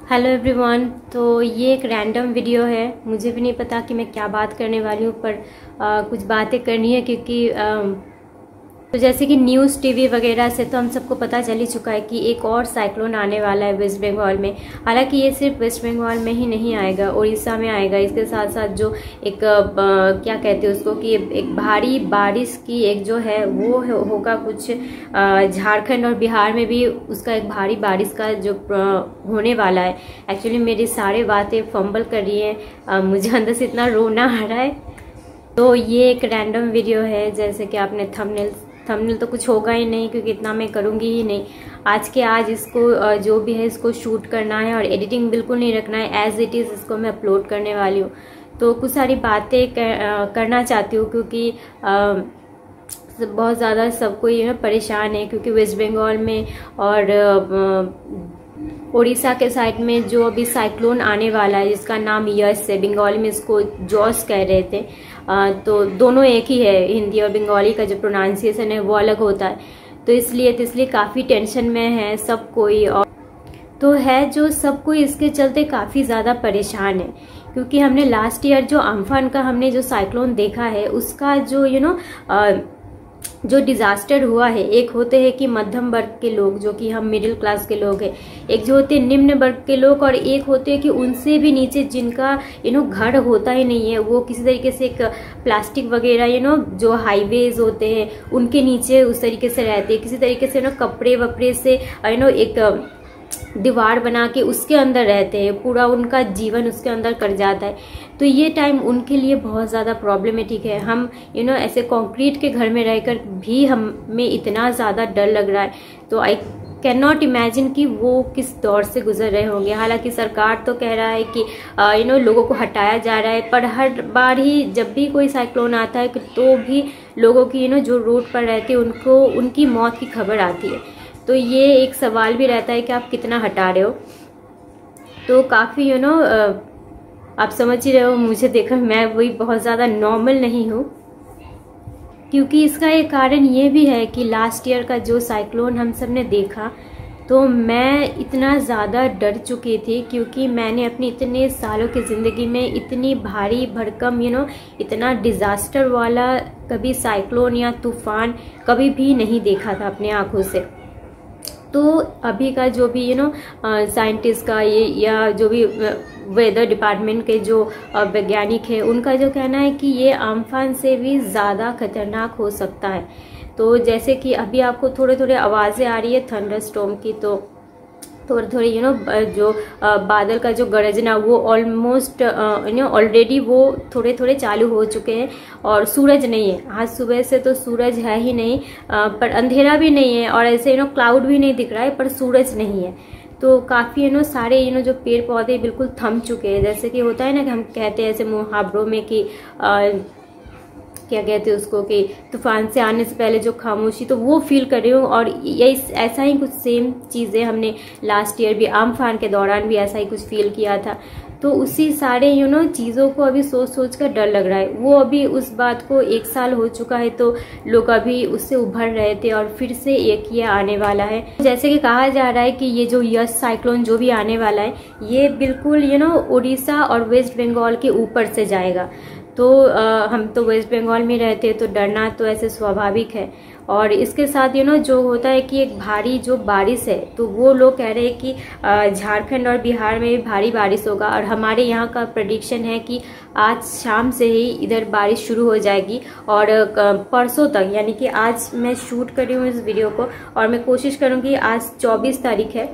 Hello everyone. तो ये एक रैंडम वीडियो है। मुझे भी नहीं पता कि मैं क्या बात करने वाली हूँ, पर कुछ बातें करनी है क्योंकि तो जैसे कि न्यूज़ टीवी वगैरह से तो हम सबको पता चल ही चुका है कि एक और साइक्लोन आने वाला है वेस्ट बंगाल में। हालांकि ये सिर्फ वेस्ट बंगाल में ही नहीं आएगा, उड़ीसा में आएगा। इसके साथ साथ जो एक क्या कहते हैं उसको कि एक भारी बारिश की एक जो है वो होगा कुछ झारखंड और बिहार में भी उसका एक भारी बारिश का जो होने वाला है। एक्चुअली मेरी सारी बातें फंबल कर रही हैं, मुझे अंदर से इतना रोना आ रहा है। तो ये एक रैंडम वीडियो है, जैसे कि आपने थंबनेल तो कुछ होगा ही नहीं क्योंकि इतना मैं करूँगी ही नहीं। आज के आज इसको जो भी है इसको शूट करना है और एडिटिंग बिल्कुल नहीं रखना है, एज इट इज़ इसको मैं अपलोड करने वाली हूँ। तो कुछ सारी बातें करना चाहती हूँ क्योंकि बहुत ज़्यादा सबको ये परेशान है क्योंकि वेस्ट बंगाल में और उड़ीसा के साइड में जो अभी साइक्लोन आने वाला है जिसका नाम यस है, बंगाली में इसको जॉस कह रहे थे। तो दोनों एक ही है, हिंदी और बंगाली का जो प्रोनाउंसिएशन है वो अलग होता है। तो इसलिए काफ़ी टेंशन में है सब कोई, और तो है जो सब कोई इसके चलते काफ़ी ज़्यादा परेशान है क्योंकि हमने लास्ट ईयर जो अम्फान का हमने जो साइक्लोन देखा है उसका जो जो डिजास्टर हुआ है, एक होते हैं कि मध्यम वर्ग के लोग जो कि हम मिडिल क्लास के लोग हैं, एक जो होते हैं निम्न वर्ग के लोग, और एक होते हैं कि उनसे भी नीचे जिनका घर होता ही नहीं है, वो किसी तरीके से एक प्लास्टिक वगैरह जो हाईवेज होते हैं उनके नीचे उस तरीके से रहते हैं, किसी तरीके से कपड़े वपड़े से एक दीवार बना के उसके अंदर रहते हैं, पूरा उनका जीवन उसके अंदर कर जाता है। तो ये टाइम उनके लिए बहुत ज़्यादा प्रॉब्लमेटिक है। हम ऐसे कंक्रीट के घर में रहकर भी हमें इतना ज़्यादा डर लग रहा है, तो आई कैन नॉट इमेजिन कि वो किस दौर से गुजर रहे होंगे। हालांकि सरकार तो कह रहा है कि लोगों को हटाया जा रहा है, पर हर बार ही जब भी कोई साइक्लोन आता है तो भी लोगों की जो रोड पर रहते हैं उनको उनकी मौत की खबर आती है। तो ये एक सवाल भी रहता है कि आप कितना हटा रहे हो। तो काफ़ी आप समझ ही रहे हो, मुझे देखकर मैं वही बहुत ज़्यादा नॉर्मल नहीं हूँ क्योंकि इसका एक कारण ये भी है कि लास्ट ईयर का जो साइक्लोन हम सब ने देखा तो मैं इतना ज़्यादा डर चुकी थी क्योंकि मैंने अपनी इतने सालों की ज़िंदगी में इतनी भारी भरकम इतना डिज़ास्टर वाला कभी साइक्लोन या तूफान कभी भी नहीं देखा था अपने आँखों से। तो अभी का जो भी साइंटिस्ट का ये या जो भी वेदर डिपार्टमेंट के जो वैज्ञानिक है उनका जो कहना है कि ये अम्फान से भी ज़्यादा खतरनाक हो सकता है। तो जैसे कि अभी आपको थोड़े थोड़े आवाज़ें आ रही है थंडर स्टॉर्म की, तो थोड़ी थोड़ी जो बादल का जो गरजना वो ऑलमोस्ट ऑलरेडी वो थोड़े थोड़े चालू हो चुके हैं। और सूरज नहीं है, आज सुबह से तो सूरज है ही नहीं, पर अंधेरा भी नहीं है और ऐसे क्लाउड भी नहीं दिख रहा है, पर सूरज नहीं है। तो काफ़ी सारे जो पेड़ पौधे बिल्कुल थम चुके हैं। जैसे कि होता है ना कि हम कहते हैं ऐसे मुहावरों में कि क्या कहते हैं उसको कि तूफान से आने से पहले जो खामोशी, तो वो फील कर रही हूँ। और यही ऐसा ही कुछ सेम चीज़ें हमने लास्ट ईयर भी अम्फान के दौरान भी ऐसा ही कुछ फील किया था। तो उसी सारे चीज़ों को अभी सोच सोच कर डर लग रहा है। वो अभी उस बात को 1 साल हो चुका है तो लोग अभी उससे उभर रहे थे और फिर से एक ये आने वाला है। जैसे कि कहा जा रहा है कि ये जो यस साइक्लोन जो भी आने वाला है ये बिल्कुल उड़ीसा और वेस्ट बंगाल के ऊपर से जाएगा। तो हम तो वेस्ट बंगाल में रहते हैं तो डरना तो ऐसे स्वाभाविक है। और इसके साथ जो होता है कि एक भारी जो बारिश है, तो वो लोग कह रहे हैं कि झारखंड और बिहार में भी भारी बारिश होगा। और हमारे यहाँ का प्रेडिक्शन है कि आज शाम से ही इधर बारिश शुरू हो जाएगी और परसों तक, यानी कि आज मैं शूट कर रही हूँ इस वीडियो को और मैं कोशिश करूँगी, आज 24 तारीख है,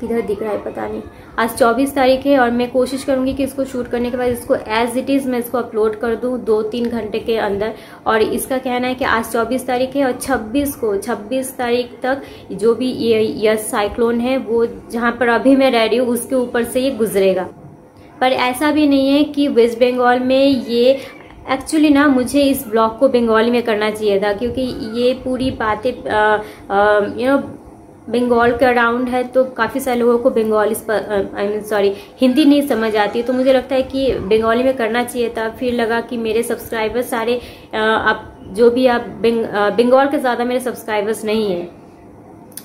किधर दिख रहा है पता नहीं, आज 24 तारीख है और मैं कोशिश करूंगी कि इसको शूट करने के बाद इसको एज इट इज़ मैं इसको अपलोड कर दूं 2-3 घंटे के अंदर। और इसका कहना है कि आज 24 तारीख है और 26 तारीख तक जो भी ये साइक्लोन है वो जहां पर अभी मैं रह रही हूँ उसके ऊपर से ये गुजरेगा। पर ऐसा भी नहीं है कि वेस्ट बंगाल में ये एक्चुअली मुझे इस ब्लॉग को बंगाली में करना चाहिए था क्योंकि ये पूरी बातें बंगाल के अराउंड है, तो काफ़ी सारे लोगों को बंगाली हिंदी नहीं समझ आती। तो मुझे लगता है कि बंगाली में करना चाहिए था। फिर लगा कि मेरे सब्सक्राइबर्स सारे आप जो भी आप बंगाल के ज़्यादा मेरे सब्सक्राइबर्स नहीं हैं,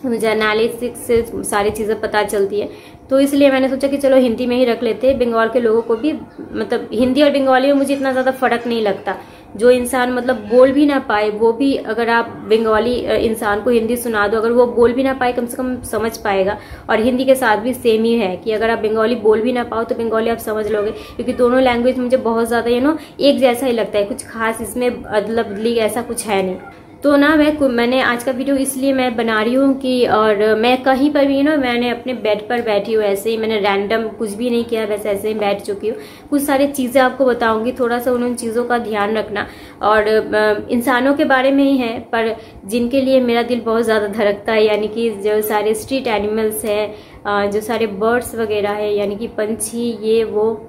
मुझे एनालिटिक्स से सारी चीज़ें पता चलती है। तो इसलिए मैंने सोचा कि चलो हिंदी में ही रख लेते हैं। बंगाल के लोगों को भी मतलब हिंदी और बंगाली में मुझे इतना ज़्यादा फर्क नहीं लगता। जो इंसान मतलब बोल भी ना पाए वो भी, अगर आप बंगाली इंसान को हिंदी सुना दो, अगर वो बोल भी ना पाए कम से कम समझ पाएगा। और हिंदी के साथ भी सेम ही है कि अगर आप बंगाली बोल भी ना पाओ तो बंगाली आप समझ लोगे, क्योंकि दोनों लैंग्वेज मुझे बहुत ज़्यादा एक जैसा ही लगता है। कुछ खास इसमें अदला बदली ऐसा कुछ है नहीं। तो ना मैंने आज का वीडियो इसलिए मैं बना रही हूँ कि और मैं कहीं पर भी मैंने अपने बेड पर बैठी हूँ, ऐसे ही मैंने रैंडम कुछ भी नहीं किया, वैसे ऐसे ही बैठ चुकी हूँ। कुछ सारी चीज़ें आपको बताऊंगी, थोड़ा सा उन चीज़ों का ध्यान रखना। और इंसानों के बारे में ही है, पर जिनके लिए मेरा दिल बहुत ज़्यादा धड़कता है, यानी कि जो सारे स्ट्रीट एनिमल्स हैं, जो सारे बर्ड्स वगैरह है, यानी कि पंछी ये वो।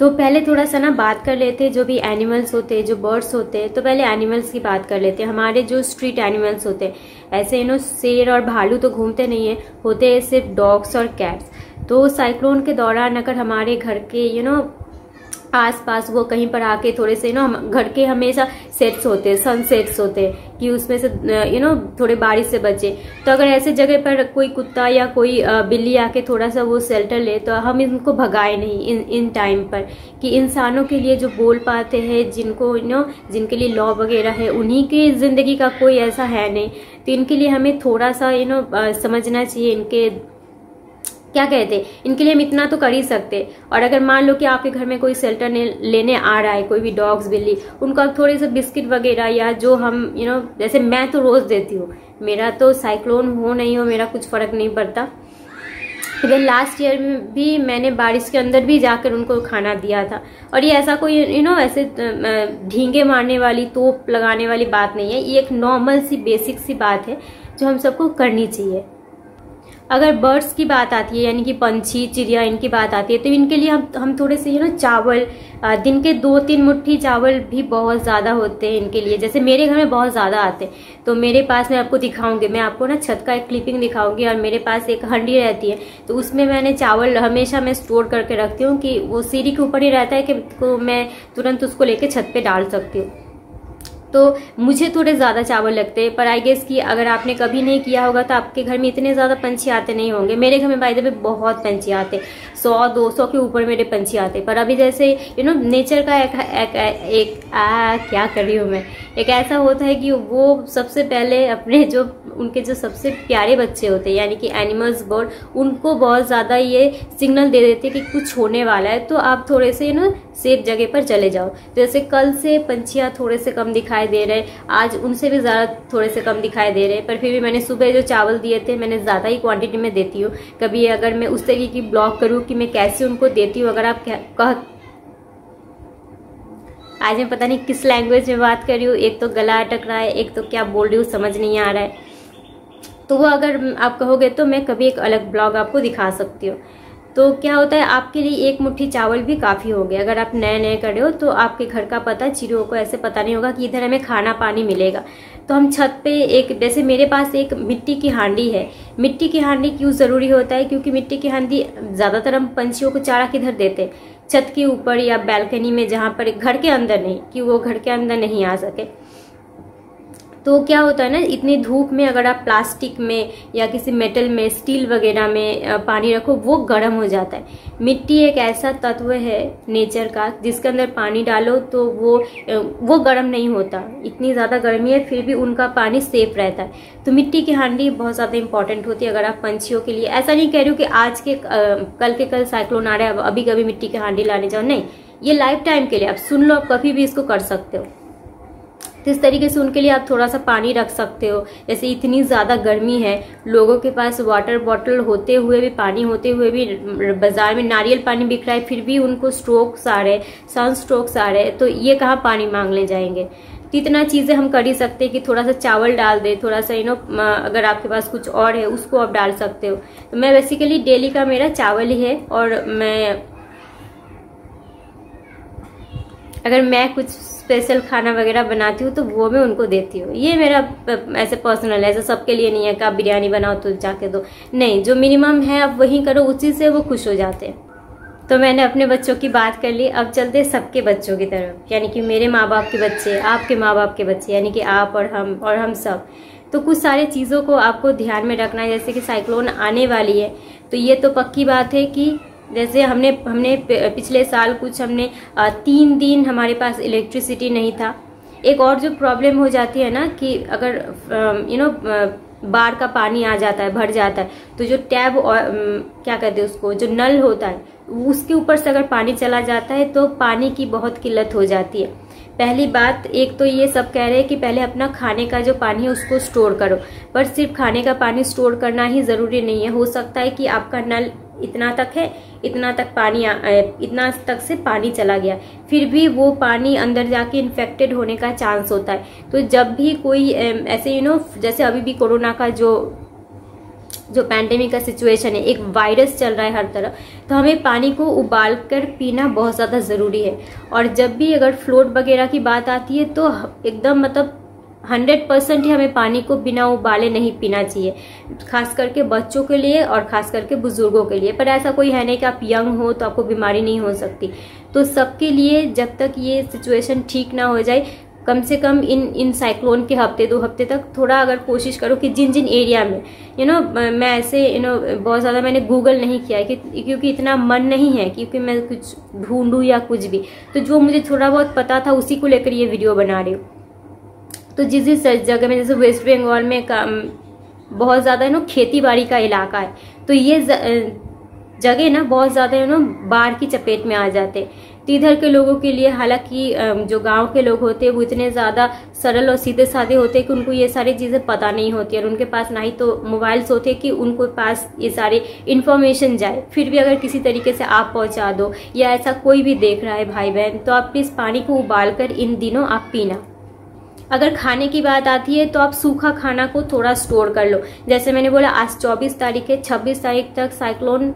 तो पहले थोड़ा सा ना बात कर लेते हैं जो भी एनिमल्स होते हैं, जो बर्ड्स होते हैं। तो पहले एनिमल्स की बात कर लेते हैं। हमारे जो स्ट्रीट एनिमल्स होते हैं, ऐसे शेर और भालू तो घूमते नहीं है, होते हैं सिर्फ डॉग्स और कैट्स। तो साइक्लोन के दौरान अगर हमारे घर के आसपास वो कहीं पर आके थोड़े से घर के हमेशा सेट्स होते हैं, सनसेट्स होते हैं कि उसमें से थोड़े बारिश से बचे। तो अगर ऐसे जगह पर कोई कुत्ता या कोई बिल्ली आके थोड़ा सा वो शेल्टर ले, तो हम इनको भगाए नहीं इन टाइम पर। कि इंसानों के लिए जो बोल पाते हैं, जिनको जिनके लिए लॉ वगैरह है, उन्हीं की जिंदगी का कोई ऐसा है नहीं। तो इनके लिए हमें थोड़ा सा समझना चाहिए, इनके क्या कहते हैं, इनके लिए हम इतना तो कर ही सकते। और अगर मान लो कि आपके घर में कोई शेल्टर लेने आ रहा है, कोई भी डॉग्स बिल्ली, उनको आप थोड़े से बिस्किट वगैरह या जो हम जैसे मैं तो रोज देती हूँ, मेरा तो साइक्लोन हो नहीं हो मेरा कुछ फर्क नहीं पड़ता। इवन लास्ट ईयर में भी मैंने बारिश के अंदर भी जाकर उनको खाना दिया था। और ये ऐसा कोई ऐसे ढींगे मारने वाली, तोप लगाने वाली बात नहीं है। ये एक नॉर्मल सी बेसिक सी बात है जो हम सबको करनी चाहिए। अगर बर्ड्स की बात आती है, यानी कि पंछी चिड़िया, इनकी बात आती है, तो इनके लिए हम थोड़े से चावल, दिन के 2-3 मुट्ठी चावल भी बहुत ज़्यादा होते हैं इनके लिए। जैसे मेरे घर में बहुत ज़्यादा आते हैं, तो मेरे पास मैं आपको दिखाऊंगी, मैं आपको ना छत का एक क्लिपिंग दिखाऊंगी। और मेरे पास एक हंडी रहती है, तो उसमें मैंने चावल हमेशा मैं स्टोर करके रखती हूँ कि वो सीढ़ी के ऊपर ही रहता है कि मैं तुरंत उसको लेके छत पे डाल सकती हूँ। तो मुझे थोड़े ज़्यादा चावल लगते हैं। पर आई गेस कि अगर आपने कभी नहीं किया होगा तो आपके घर में इतने ज़्यादा पंछी आते नहीं होंगे। मेरे घर में बाय द वे बहुत पंछी आते, 100-200 के ऊपर मेरे पंछी आते। पर अभी जैसे नेचर का क्या कर रही हूँ मैं, एक ऐसा होता है कि वो सबसे पहले अपने उनके जो सबसे प्यारे बच्चे होते हैं, यानी कि एनिमल्स, बर्ड, उनको बहुत ज़्यादा ये सिग्नल दे देते हैं कि कुछ होने वाला है, तो आप थोड़े से सेफ जगह पर चले जाओ। जैसे कल से पंछियाँ थोड़े से कम दिखाई दे रहे, आज उनसे भी ज़्यादा थोड़े से कम दिखाई दे रहे, पर फिर भी मैंने सुबह जो चावल दिए थे मैंने ज़्यादा ही क्वांटिटी में देती हूँ। कभी अगर मैं उस तरीके की ब्लॉग करूँ कि मैं कैसे उनको देती हूँ, अगर आप आज मैं पता नहीं किस लैंग्वेज में बात कर रही हूँ, एक तो गला अटक रहा है, एक तो क्या बोल रही हूँ समझ नहीं आ रहा है। तो वो अगर आप कहोगे तो मैं कभी एक अलग ब्लॉग आपको दिखा सकती हूँ। तो क्या होता है, आपके लिए एक मुट्ठी चावल भी काफ़ी हो गए। अगर आप नए कर रहे हो तो आपके घर का पता चिड़ियों को ऐसे पता नहीं होगा कि इधर हमें खाना पानी मिलेगा। तो हम छत पे जैसे मेरे पास एक मिट्टी की हांडी है। मिट्टी की हांडी क्यों ज़रूरी होता है, क्योंकि मिट्टी की हांडी ज़्यादातर हम पंछियों को चारा किधर देते हैं, छत के ऊपर या बैल्कनी में, जहाँ पर घर के अंदर नहीं, कि वो घर के अंदर नहीं आ सके। तो क्या होता है ना, इतनी धूप में अगर आप प्लास्टिक में या किसी मेटल में, स्टील वगैरह में पानी रखो, वो गर्म हो जाता है। मिट्टी एक ऐसा तत्व है नेचर का, जिसके अंदर पानी डालो तो वो गर्म नहीं होता। इतनी ज़्यादा गर्मी है फिर भी उनका पानी सेफ रहता है। तो मिट्टी की हांडी बहुत ज़्यादा इंपॉर्टेंट होती है अगर आप पंछियों के लिए। ऐसा नहीं कह रही हूँ कि आज के कल साइक्लोन आ रहा है अभी कभी मिट्टी की हांडी लाने जाओ, नहीं, ये लाइफ टाइम के लिए। आप सुन लो, आप कभी भी इसको कर सकते हो। तो इस तरीके से उनके लिए आप थोड़ा सा पानी रख सकते हो। जैसे इतनी ज़्यादा गर्मी है, लोगों के पास वाटर बॉटल होते हुए भी, पानी होते हुए भी, बाजार में नारियल पानी बिक रहा है, फिर भी उनको स्ट्रोक्स आ रहे, सन स्ट्रोक्स आ रहे, तो ये कहाँ पानी मांगने जाएंगे। तो इतना चीज़ें हम कर ही सकते हैं कि थोड़ा सा चावल डाल दे, थोड़ा सा अगर आपके पास कुछ और है उसको आप डाल सकते हो। तो मैं बेसिकली डेली का मेरा चावल ही है, और अगर मैं कुछ स्पेशल खाना वगैरह बनाती हूँ तो वो मैं उनको देती हूँ। ये मेरा ऐसे पर्सनल है, ऐसे सबके लिए नहीं है कि आप बिरयानी बनाओ तो जाके दो, नहीं, जो मिनिमम है आप वही करो, उसी से वो खुश हो जाते हैं। तो मैंने अपने बच्चों की बात कर ली, अब चलते सबके बच्चों की तरफ, यानी कि मेरे माँ बाप के बच्चे, आपके माँ बाप के बच्चे, यानी कि आप और हम सब। तो कुछ सारे चीज़ों को आपको ध्यान में रखना है, जैसे कि साइक्लोन आने वाली है। तो ये तो पक्की बात है कि जैसे हमने पिछले साल कुछ 3 दिन हमारे पास इलेक्ट्रिसिटी नहीं था। एक और जो प्रॉब्लम हो जाती है ना कि अगर बाढ़ का पानी आ जाता है, भर जाता है, तो जो टैब क्या कहते हैं उसको, जो नल होता है उसके ऊपर से अगर पानी चला जाता है तो पानी की बहुत किल्लत हो जाती है। पहली बात, एक तो ये सब कह रहे हैं कि पहले अपना खाने का जो पानी है उसको स्टोर करो, पर सिर्फ खाने का पानी स्टोर करना ही जरूरी नहीं है। हो सकता है कि आपका नल इतना तक है, इतना तक से पानी चला गया, फिर भी वो पानी अंदर जाके इन्फेक्टेड होने का चांस होता है। तो जब भी कोई ऐसे जैसे अभी भी कोरोना का जो पैंडेमिक का सिचुएशन है, एक वायरस चल रहा है हर तरफ, तो हमें पानी को उबाल कर पीना बहुत ज़्यादा ज़रूरी है। और जब भी अगर फ्लोट वगैरह की बात आती है तो एकदम मतलब 100% ही हमें पानी को बिना उबाले नहीं पीना चाहिए, खास करके बच्चों के लिए और खास करके बुजुर्गों के लिए। पर ऐसा कोई है नहीं कि आप यंग हो तो आपको बीमारी नहीं हो सकती। तो सबके लिए जब तक ये सिचुएशन ठीक ना हो जाए, कम से कम इन साइक्लोन के हफ्ते 2 हफ्ते तक थोड़ा अगर कोशिश करो कि जिन एरिया में मैं ऐसे बहुत ज़्यादा मैंने गूगल नहीं किया है क्योंकि इतना मन नहीं है क्योंकि मैं कुछ ढूंढूं या कुछ भी, तो जो मुझे थोड़ा बहुत पता था उसी को लेकर ये वीडियो बना रही हूँ। तो जिस जगह में, जैसे वेस्ट बंगाल में बहुत ज़्यादा खेती बाड़ी का इलाका है, तो ये जगह ना बहुत ज़्यादा बाढ़ की चपेट में आ जाते। तो इधर के लोगों के लिए, हालांकि जो गांव के लोग होते हैं वो इतने ज़्यादा सरल और सीधे साधे होते हैं कि उनको ये सारी चीज़ें पता नहीं होती और उनके पास ना ही तो मोबाइल्स होते कि उनको पास ये सारे इन्फॉर्मेशन जाए। फिर भी अगर किसी तरीके से आप पहुंचा दो या ऐसा कोई भी देख रहा है भाई बहन, तो आप प्लीज़ पानी को उबाल कर इन दिनों आप पीना। अगर खाने की बात आती है तो आप सूखा खाना को थोड़ा स्टोर कर लो। जैसे मैंने बोला आज 24 तारीख है, 26 तारीख तक साइक्लोन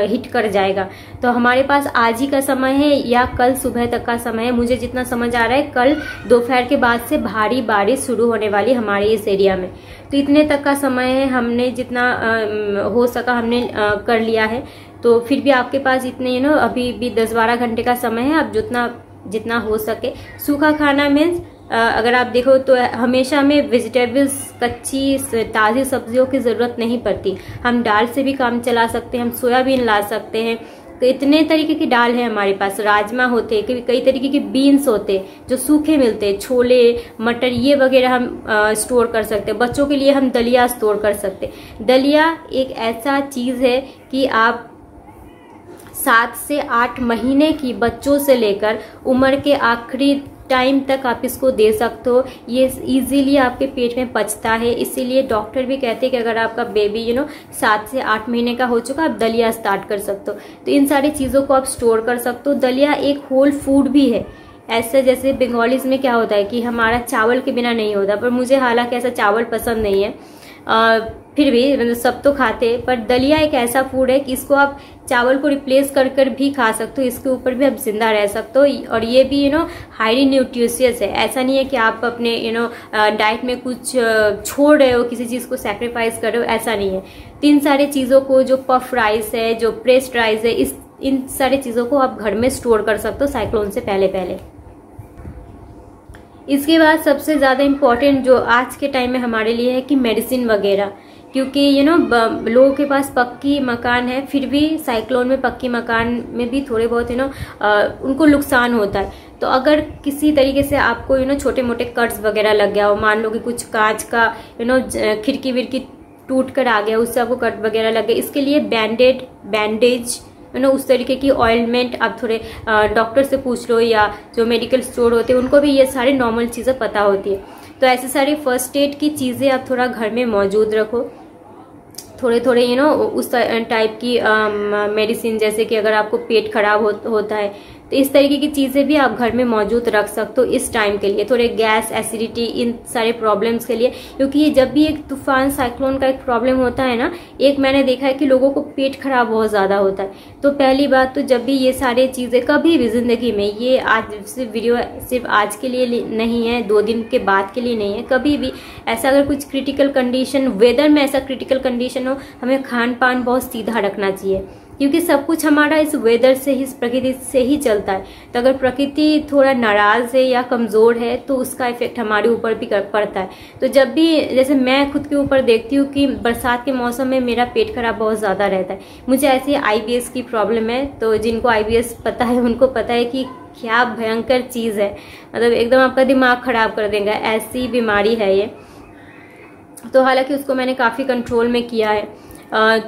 हिट कर जाएगा, तो हमारे पास आज ही का समय है या कल सुबह तक का समय है। मुझे जितना समझ आ रहा है कल दोपहर के बाद से भारी बारिश शुरू होने वाली हमारे इस एरिया में। तो इतने तक का समय है, हमने जितना हो सका हमने कर लिया है। तो फिर भी आपके पास इतने अभी भी 10-12 घंटे का समय है, आप जितना हो सके सूखा खाना मीन्स अगर आप देखो तो हमेशा में वेजिटेबल्स, कच्ची ताज़ी सब्जियों की ज़रूरत नहीं पड़ती। हम दाल से भी काम चला सकते हैं, हम सोयाबीन ला सकते हैं। तो इतने तरीके की दाल है हमारे पास, राजमा होते, कई तरीके के बीन्स होते जो सूखे मिलते, छोले, मटर, ये वगैरह हम स्टोर कर सकते हैं। बच्चों के लिए हम दलिया स्टोर कर सकते हैं। दलिया एक ऐसा चीज़ है कि आप 7 से 8 महीने की बच्चों से लेकर उम्र के आखिरी टाइम तक आप इसको दे सकते हो। ये इजीली आपके पेट में पचता है, इसीलिए डॉक्टर भी कहते हैं कि अगर आपका बेबी 7 से 8 महीने का हो चुका, आप दलिया स्टार्ट कर सकते हो। तो इन सारी चीज़ों को आप स्टोर कर सकते हो। दलिया एक होल फूड भी है। ऐसे जैसे बंगालीज में क्या होता है कि हमारा चावल के बिना नहीं होता, पर मुझे हालांकि ऐसा चावल पसंद नहीं है, फिर भी मतलब सब तो खाते हैं, पर दलिया एक ऐसा फूड है कि इसको आप चावल को रिप्लेस कर भी खा सकते हो, इसके ऊपर भी आप जिंदा रह सकते हो। और ये भी हाईली न्यूट्रिशियस है। ऐसा नहीं है कि आप अपने डाइट में कुछ छोड़ रहे हो, किसी चीज़ को सेक्रीफाइस कर रहे हो, ऐसा नहीं है। तो इन सारी चीज़ों को, जो पफ राइस है, जो प्रेस्ड राइस है, इन सारी चीज़ों को आप घर में स्टोर कर सकते हो साइक्लोन से पहले। इसके बाद सबसे ज़्यादा इम्पोर्टेंट जो आज के टाइम में हमारे लिए है कि मेडिसिन वगैरह, क्योंकि लोगों के पास पक्की मकान है, फिर भी साइक्लोन में पक्की मकान में भी थोड़े बहुत उनको नुकसान होता है। तो अगर किसी तरीके से आपको छोटे मोटे कट्स वगैरह लग गया हो, मान लो कि कुछ कांच का खिड़की विड़की टूट कर आ गया, उससे आपको कट वगैरह लग गया, इसके लिए बैंडेज उस तरीके की ऑइलमेंट आप थोड़े डॉक्टर से पूछ लो, या जो मेडिकल स्टोर होते हैं उनको भी ये सारी नॉर्मल चीज़ें पता होती है। तो ऐसे सारी फर्स्ट एड की चीज़ें आप थोड़ा घर में मौजूद रखो। थोड़े उस टाइप की मेडिसिन, जैसे कि अगर आपको पेट खराब होता है तो इस तरीके की चीज़ें भी आप घर में मौजूद रख सकते हो इस टाइम के लिए, थोड़े गैस, एसिडिटी, इन सारे प्रॉब्लम्स के लिए। क्योंकि जब भी एक तूफान, साइक्लोन का एक प्रॉब्लम होता है ना, एक मैंने देखा है कि लोगों को पेट खराब बहुत ज़्यादा होता है। तो पहली बात तो जब भी ये सारी चीज़ें कभी भी ज़िंदगी में, ये आज वीडियो सिर्फ आज के लिए नहीं है, 2 दिन के बाद के लिए नहीं है, कभी भी ऐसा अगर कुछ क्रिटिकल कंडीशन, वेदर में ऐसा क्रिटिकल कंडीशन हो, हमें खान पान बहुत सीधा रखना चाहिए। क्योंकि सब कुछ हमारा इस वेदर से ही, इस प्रकृति से ही चलता है। तो अगर प्रकृति थोड़ा नाराज है या कमजोर है तो उसका इफेक्ट हमारे ऊपर भी पड़ता है। तो जब भी, जैसे मैं खुद के ऊपर देखती हूँ कि बरसात के मौसम में मेरा पेट खराब बहुत ज्यादा रहता है। मुझे ऐसे IBS की प्रॉब्लम है, तो जिनको IBS पता है उनको पता है कि क्या भयंकर चीज है, मतलब एकदम आपका दिमाग खराब कर देगा, ऐसी बीमारी है ये। तो हालांकि उसको मैंने काफी कंट्रोल में किया है।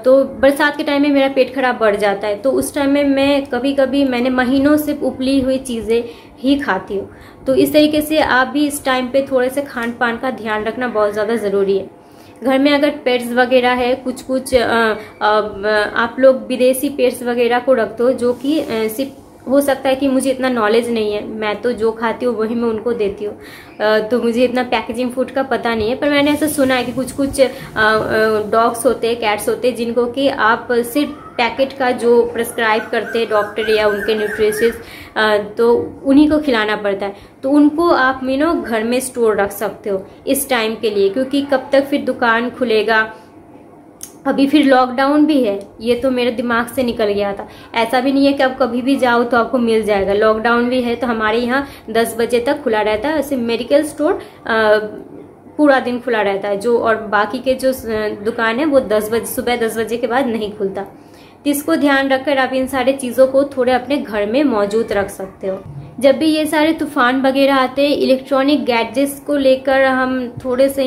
तो बरसात के टाइम में मेरा पेट खराब बढ़ जाता है, तो उस टाइम में मैं कभी कभी मैंने महीनों से उपली हुई चीजें ही खाती हूँ। तो इस तरीके से आप भी इस टाइम पे थोड़े से खान पान का ध्यान रखना बहुत ज्यादा जरूरी है। घर में अगर पेट्स वगैरह है, कुछ आप लोग विदेशी पेट्स वगैरह को रख दो, जो कि सिर्फ हो सकता है कि मुझे इतना नॉलेज नहीं है, मैं तो जो खाती हूँ वही मैं उनको देती हूँ, तो मुझे इतना पैकेजिंग फूड का पता नहीं है। पर मैंने ऐसा सुना है कि कुछ डॉग्स होते हैं, कैट्स होते हैं, जिनको कि आप सिर्फ पैकेट का जो प्रिस्क्राइब करते हैं डॉक्टर या उनके न्यूट्रिशियस्ट, तो उन्हीं को खिलाना पड़ता है। तो उनको आप घर में स्टोर रख सकते हो इस टाइम के लिए, क्योंकि कब तक फिर दुकान खुलेगा, अभी फिर लॉकडाउन भी है, ये तो मेरे दिमाग से निकल गया था। ऐसा भी नहीं है कि आप कभी भी जाओ तो आपको मिल जाएगा, लॉकडाउन भी है। तो हमारे यहाँ 10 बजे तक खुला रहता है, ऐसे मेडिकल स्टोर पूरा दिन खुला रहता है, जो और बाकी के जो दुकान है वो 10 बजे, सुबह 10 बजे के बाद नहीं खुलता। तो इसको ध्यान रखकर आप इन सारे चीजों को थोड़े अपने घर में मौजूद रख सकते हो। जब भी ये सारे तूफान वगैरह आते हैं, इलेक्ट्रॉनिक गैजेट्स को लेकर हम थोड़े से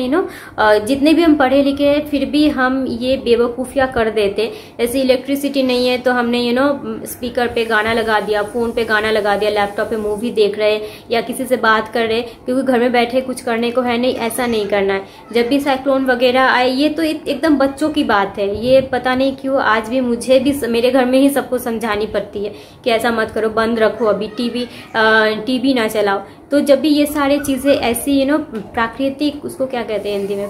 जितने भी हम पढ़े लिखे हैं फिर भी हम ये बेवकूफियां कर देते। जैसे इलेक्ट्रिसिटी नहीं है तो हमने स्पीकर पे गाना लगा दिया, फोन पे गाना लगा दिया, लैपटॉप पे मूवी देख रहे या किसी से बात कर रहे, क्योंकि घर में बैठे कुछ करने को है नहीं। ऐसा नहीं करना है। जब भी साइक्लोन वगैरह आए, ये तो एकदम बच्चों की बात है, ये पता नहीं क्यों आज भी मुझे भी मेरे घर में ही सबको समझानी पड़ती है कि ऐसा मत करो, बंद रखो, अभी टीवी ना चलाओ। तो जब भी ये सारी चीजें ऐसी प्राकृतिक, उसको क्या कहते हैं हिंदी में,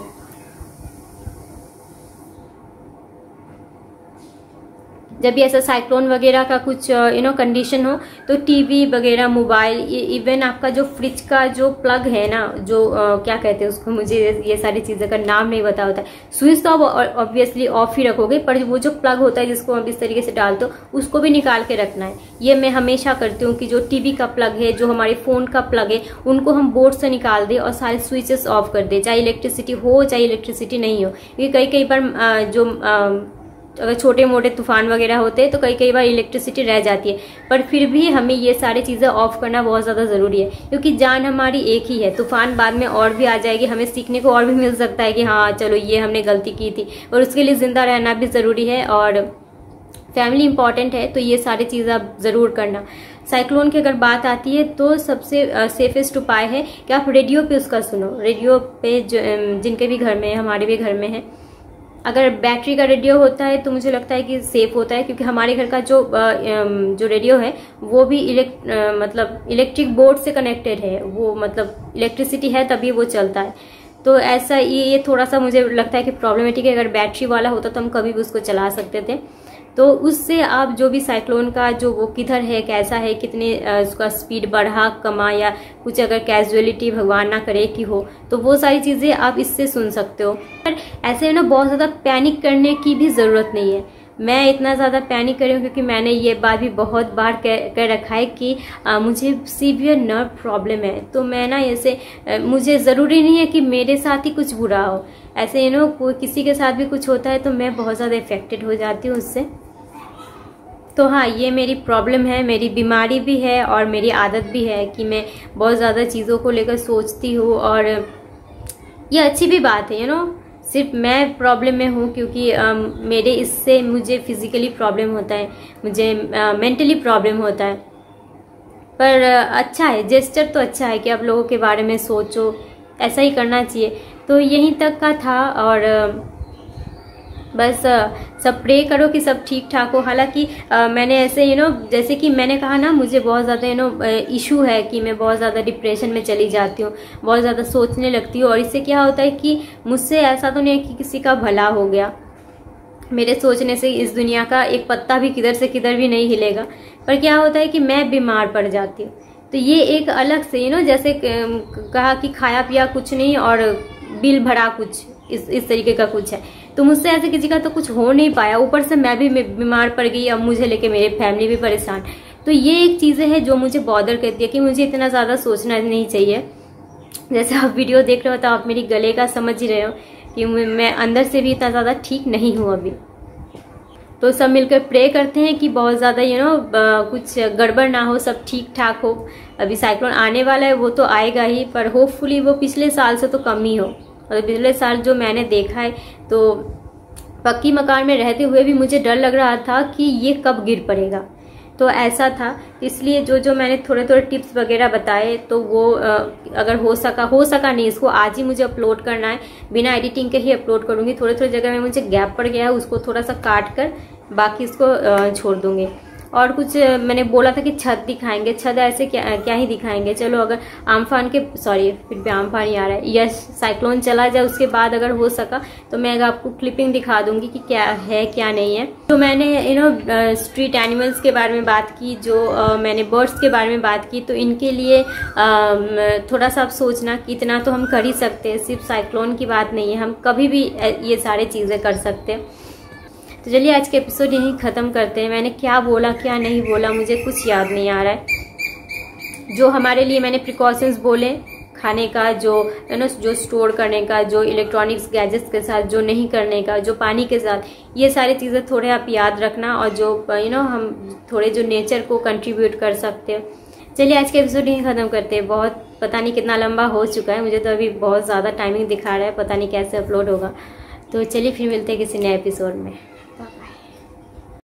जब भी ऐसा साइक्लोन वगैरह का कुछ कंडीशन हो, तो टीवी वगैरह, मोबाइल, इवन आपका जो फ्रिज का जो प्लग है ना, जो क्या कहते हैं उसको, मुझे ये सारी चीजें का नाम नहीं पता होता है। स्विच तो आप ऑब्वियसली ऑफ ही रखोगे, पर वो जो प्लग होता है जिसको आप इस तरीके से डालते हो, उसको भी निकाल के रखना है। ये मैं हमेशा करती हूँ कि जो टीवी का प्लग है, जो हमारे फोन का प्लग है, उनको हम बोर्ड से निकाल दे और सारे स्विचेस ऑफ कर दे, चाहे इलेक्ट्रिसिटी हो चाहे इलेक्ट्रिसिटी नहीं हो। क्योंकि कई बार अगर छोटे मोटे तूफान वगैरह होते हैं तो कई बार इलेक्ट्रिसिटी रह जाती है, पर फिर भी हमें ये सारी चीजें ऑफ करना बहुत ज्यादा जरूरी है, क्योंकि जान हमारी एक ही है। तूफान बाद में और भी आ जाएगी, हमें सीखने को और भी मिल सकता है कि हाँ चलो ये हमने गलती की थी, और उसके लिए जिंदा रहना भी जरूरी है और फैमिली इंपॉर्टेंट है। तो ये सारी चीजें आप जरूर करना। साइक्लोन की अगर बात आती है तो सबसे सेफेस्ट उपाय है कि आप रेडियो पे उसका सुनो। रेडियो पे जिनके भी घर में है, हमारे भी घर में है, अगर बैटरी का रेडियो होता है तो मुझे लगता है कि सेफ होता है, क्योंकि हमारे घर का जो रेडियो है वो भी इलेक्ट्रिक बोर्ड से कनेक्टेड है, वो मतलब इलेक्ट्रिसिटी है तभी वो चलता है। तो ऐसा ये थोड़ा सा मुझे लगता है कि प्रॉब्लमेटिक है। अगर बैटरी वाला होता तो हम कभी भी उसको चला सकते थे। तो उससे आप जो भी साइक्लोन का जो वो किधर है, कैसा है, कितने उसका स्पीड बढ़ा कमा या कुछ अगर कैजुअलिटी भगवान ना करे कि हो, तो वो सारी चीजें आप इससे सुन सकते हो। पर ऐसे बहुत ज्यादा पैनिक करने की भी जरूरत नहीं है। मैं इतना ज्यादा पैनिक कर रही हूँ क्योंकि मैंने ये बात भी बहुत बार कह रखा है कि मुझे सीवियर नर्व प्रॉब्लम है। तो मैं ना ऐसे मुझे जरूरी नहीं है कि मेरे साथ ही कुछ बुरा हो, ऐसे कोई किसी के साथ भी कुछ होता है तो मैं बहुत ज्यादा इफेक्टेड हो जाती हूँ उससे। तो हाँ, ये मेरी प्रॉब्लम है, मेरी बीमारी भी है और मेरी आदत भी है कि मैं बहुत ज़्यादा चीज़ों को लेकर सोचती हूँ। और ये अच्छी भी बात है, सिर्फ मैं प्रॉब्लम में हूँ क्योंकि मेरे इससे मुझे फिजिकली प्रॉब्लम होता है, मुझे मेंटली प्रॉब्लम होता है। पर अच्छा है, जेस्चर तो अच्छा है कि आप लोगों के बारे में सोचो, ऐसा ही करना चाहिए। तो यहीं तक का था और बस सब प्रे करो कि सब ठीक ठाक हो। हालांकि मैंने ऐसे जैसे कि मैंने कहा ना, मुझे बहुत ज़्यादा इशू है कि मैं बहुत ज़्यादा डिप्रेशन में चली जाती हूँ, बहुत ज़्यादा सोचने लगती हूँ। और इससे क्या होता है कि मुझसे ऐसा तो नहीं है कि किसी का भला हो गया, मेरे सोचने से इस दुनिया का एक पत्ता भी किधर से किधर भी नहीं हिलेगा, पर क्या होता है कि मैं बीमार पड़ जाती हूँ। तो ये एक अलग से जैसे कहा कि खाया पिया कुछ नहीं और बिल भरा कुछ, इस तरीके का कुछ है। तो मुझसे ऐसे किसी का तो कुछ हो नहीं पाया, ऊपर से मैं भी बीमार पड़ गई, अब मुझे लेके मेरी फैमिली भी परेशान। तो ये एक चीज़ें है जो मुझे बॉदर करती है कि मुझे इतना ज़्यादा सोचना नहीं चाहिए। जैसे आप वीडियो देख रहे हो तो आप मेरी गले का समझ ही रहे हो कि मैं अंदर से भी इतना ज़्यादा ठीक नहीं हूँ अभी। तो सब मिलकर प्रे करते हैं कि बहुत ज़्यादा कुछ गड़बड़ ना हो, सब ठीक ठाक हो। अभी साइक्लोन आने वाला है, वो तो आएगा ही, पर होपफुली वो पिछले साल से तो कम ही हो। और पिछले साल जो मैंने देखा है तो पक्की मकान में रहते हुए भी मुझे डर लग रहा था कि ये कब गिर पड़ेगा। तो ऐसा था, इसलिए जो मैंने थोड़े टिप्स वगैरह बताए तो वो अगर हो सका नहीं, इसको आज ही मुझे अपलोड करना है, बिना एडिटिंग के ही अपलोड करूँगी। थोड़े जगह में मुझे गैप पड़ गया है, उसको थोड़ा सा काट कर बाकी इसको छोड़ दूँगी। और कुछ मैंने बोला था कि छत दिखाएंगे, छत ऐसे क्या ही दिखाएंगे। चलो अगर फिर भी आमफान ही आ रहा है, यह साइक्लोन चला जाए उसके बाद अगर हो सका तो मैं आपको क्लिपिंग दिखा दूंगी कि क्या है क्या नहीं है। तो मैंने स्ट्रीट एनिमल्स के बारे में बात की, जो मैंने बर्ड्स के बारे में बात की, तो इनके लिए थोड़ा सा आप सोचना कि इतना तो हम कर ही सकते हैं, सिर्फ साइक्लोन की बात नहीं है, हम कभी भी ये सारी चीज़ें कर सकते हैं। तो चलिए आज के एपिसोड यहीं ख़त्म करते हैं। मैंने क्या बोला क्या नहीं बोला मुझे कुछ याद नहीं आ रहा है। जो हमारे लिए मैंने प्रिकॉशंस बोले, खाने का, जो स्टोर करने का, जो इलेक्ट्रॉनिक्स गैजेट्स के साथ जो नहीं करने का, जो पानी के साथ, ये सारी चीज़ें थोड़े आप याद रखना। और जो हम थोड़े जो नेचर को कंट्रीब्यूट कर सकते हैं। चलिए आज के एपिसोड यहीं ख़त्म करते हैं। बहुत पता नहीं कितना लंबा हो चुका है, मुझे तो अभी बहुत ज़्यादा टाइमिंग दिखा रहा है, पता नहीं कैसे अपलोड होगा। तो चलिए फिर मिलते हैं किसी नए एपिसोड में।